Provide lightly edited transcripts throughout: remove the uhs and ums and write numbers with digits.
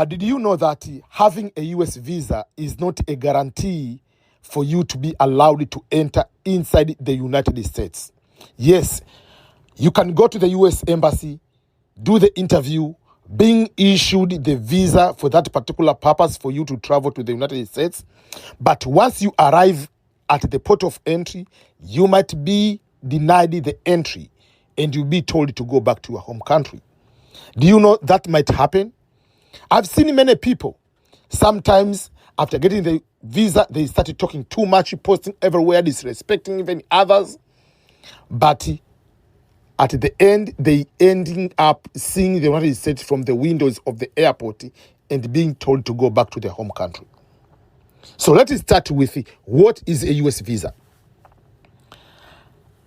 Did you know that having a US visa is not a guarantee for you to be allowed to enter inside the United States? Yes, you can go to the US embassy, do the interview, being issued the visa for that particular purpose for you to travel to the United States. But once you arrive at the port of entry, you might be denied the entry and you'll be told to go back to your home country. Do you know that might happen? I've seen many people, sometimes after getting the visa, they started talking too much, posting everywhere, disrespecting even others. But at the end, they ending up seeing the United States from the windows of the airport and being told to go back to their home country. So let us start with what is a US visa.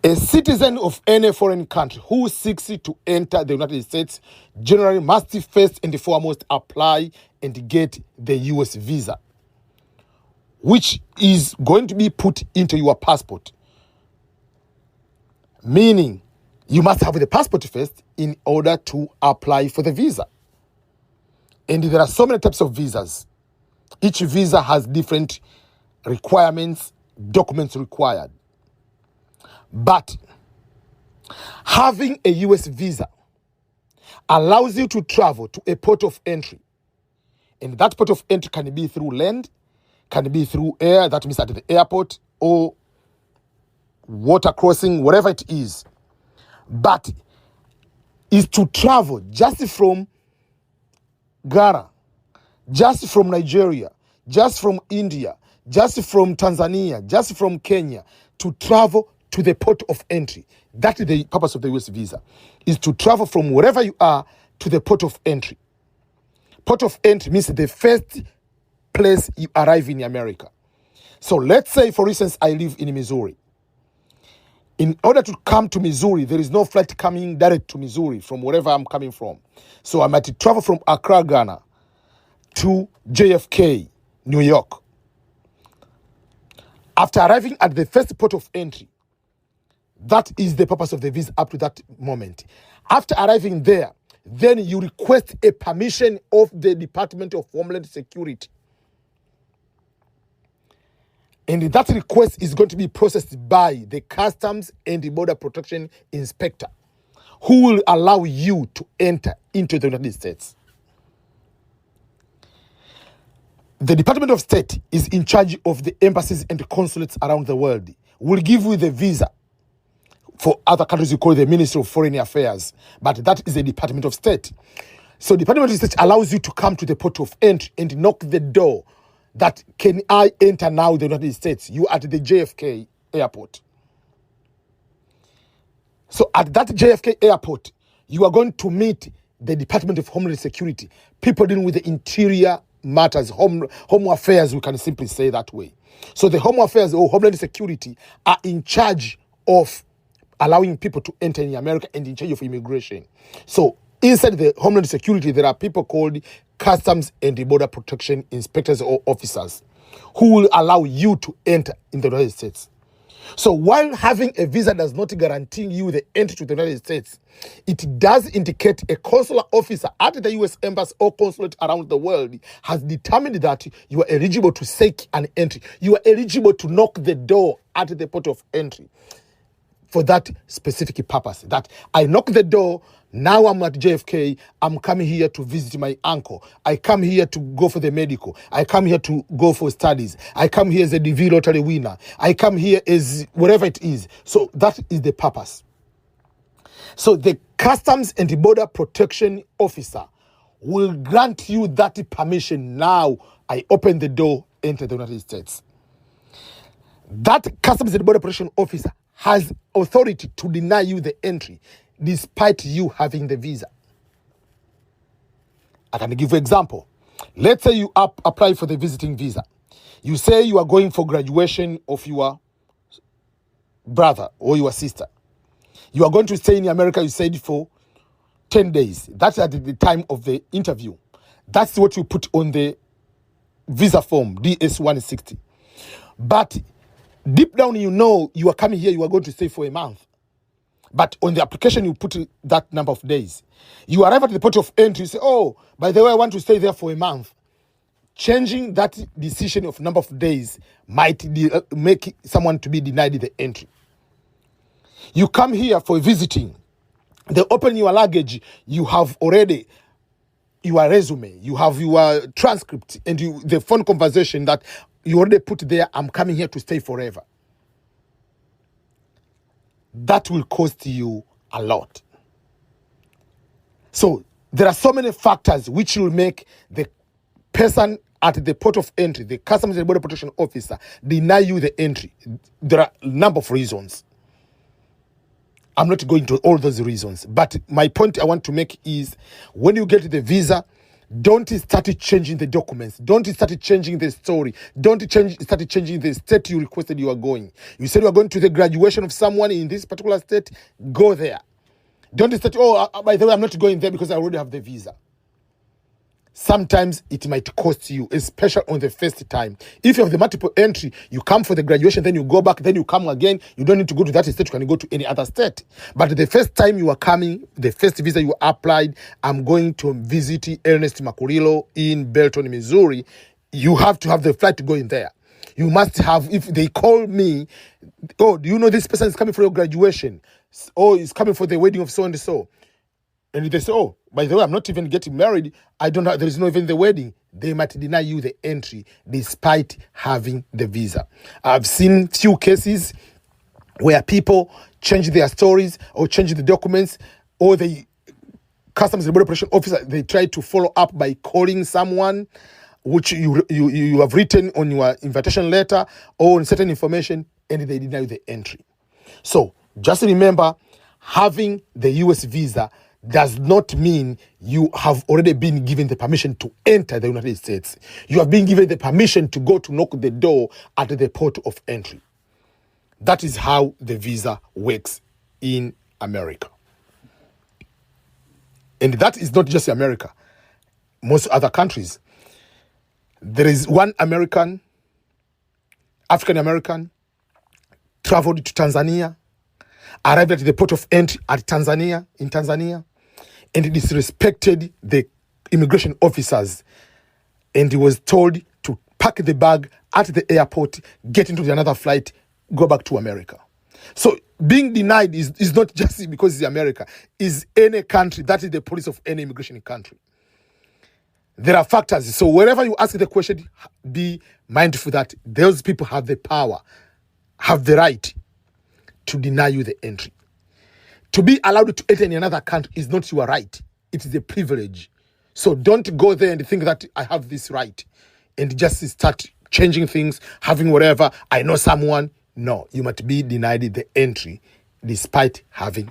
A citizen of any foreign country who seeks to enter the United States generally must first and foremost apply and get the US visa, which is going to be put into your passport. Meaning, you must have the passport first in order to apply for the visa. And there are so many types of visas. Each visa has different requirements, documents required. But having a US visa allows you to travel to a port of entry. And that port of entry can be through land, can be through air, that means at the airport, or water crossing, whatever it is. But is to travel just from Ghana, just from Nigeria, just from India, just from Tanzania, just from Kenya, to travel to the port of entry. That is the purpose of the US visa, is to travel from wherever you are to the port of entry. Port of entry means the first place you arrive in America. So let's say, for instance, I live in Missouri. In order to come to Missouri, there is no flight coming direct to Missouri from wherever I'm coming from. So I might travel from Accra, Ghana to JFK, New York. After arriving at the first port of entry, that is the purpose of the visa up to that moment. After arriving there, then you request a permission of the Department of Homeland Security. And that request is going to be processed by the Customs and the Border Protection Inspector, who will allow you to enter into the United States. The Department of State is in charge of the embassies and the consulates around the world. Will give you the visa. For other countries, you call it the Ministry of Foreign Affairs, but that is the Department of State. So the Department of State allows you to come to the port of entry and knock the door that, can I enter now the United States? You at the JFK airport. So at that JFK airport, you are going to meet the Department of Homeland Security, people dealing with the interior matters, home affairs, we can simply say that way. So the Home Affairs or Homeland Security are in charge of allowing people to enter in America and in charge of immigration. So inside the Homeland Security, there are people called Customs and the Border Protection Inspectors or officers who will allow you to enter in the United States. So while having a visa does not guarantee you the entry to the United States, it does indicate a consular officer at the US Embassy or consulate around the world has determined that you are eligible to seek an entry. You are eligible to knock the door at the port of entry for that specific purpose. That I knock the door, now I'm at JFK, I'm coming here to visit my uncle. I come here to go for the medical. I come here to go for studies. I come here as a DV lottery winner. I come here as whatever it is. So that is the purpose. So the Customs and the Border Protection Officer will grant you that permission. Now I open the door, enter the United States. That Customs and Border Protection Officer has authority to deny you the entry despite you having the visa. I can give you an example. Let's say you apply for the visiting visa. You say you are going for graduation of your brother or your sister. You are going to stay in America, you said, for 10 days. That's at the time of the interview. That's what you put on the visa form, DS-160. But deep down, you know you are coming here, you are going to stay for a month. But on the application, you put that number of days. You arrive at the port of entry, you say, oh, by the way, I want to stay there for a month. Changing that decision of number of days might make someone to be denied the entry. You come here for visiting. They open your luggage. You have already your resume. You have your transcript and the phone conversation that you already put there. I'm coming here to stay forever. That will cost you a lot. So there are so many factors which will make the person at the port of entry, the Customs and Border Protection Officer, deny you the entry. There are a number of reasons. I'm not going to all those reasons. But my point I want to make is when you get the visa, don't start changing the documents. Don't start changing the story. Don't start changing the state you requested you are going. You said you are going to the graduation of someone in this particular state. Go there. Don't start, by the way, I'm not going there because I already have the visa. Sometimes it might cost you, especially on the first time. If you have the multiple entry, you come for the graduation, then you go back, then you come again. You don't need to go to that state. You can go to any other state. But the first time you are coming, the first visa you applied, I'm going to visit Ernest Makurilo in Belton, Missouri. You have to have the flight to go in there. You must have, if they call me, oh, do you know this person is coming for your graduation? Oh, he's coming for the wedding of so-and-so. And they say, oh, by the way, I'm not even getting married. There is no even the wedding. They might deny you the entry despite having the visa. I've seen few cases where people change their stories or change the documents, or the Customs and Border Protection Officer, they try to follow up by calling someone which you have written on your invitation letter or on certain information, and they deny you the entry. So just remember, having the US visa does not mean you have already been given the permission to enter the United States. You have been given the permission to go to knock the door at the port of entry. That is how the visa works in America. And that is not just America. Most other countries. There is one African American, traveled to Tanzania, arrived at the port of entry in Tanzania, and disrespected the immigration officers, and he was told to pack the bag at the airport, get into another flight, go back to America. So being denied is not just because it's America, it's any country. That is the policy of any immigration country. There are factors. So whenever you ask the question, be mindful that those people have the power, have the right to deny you the entry. To be allowed to enter in another country is not your right. It is a privilege. So don't go there and think that I have this right and just start changing things, having whatever. I know someone. No, you might be denied the entry despite having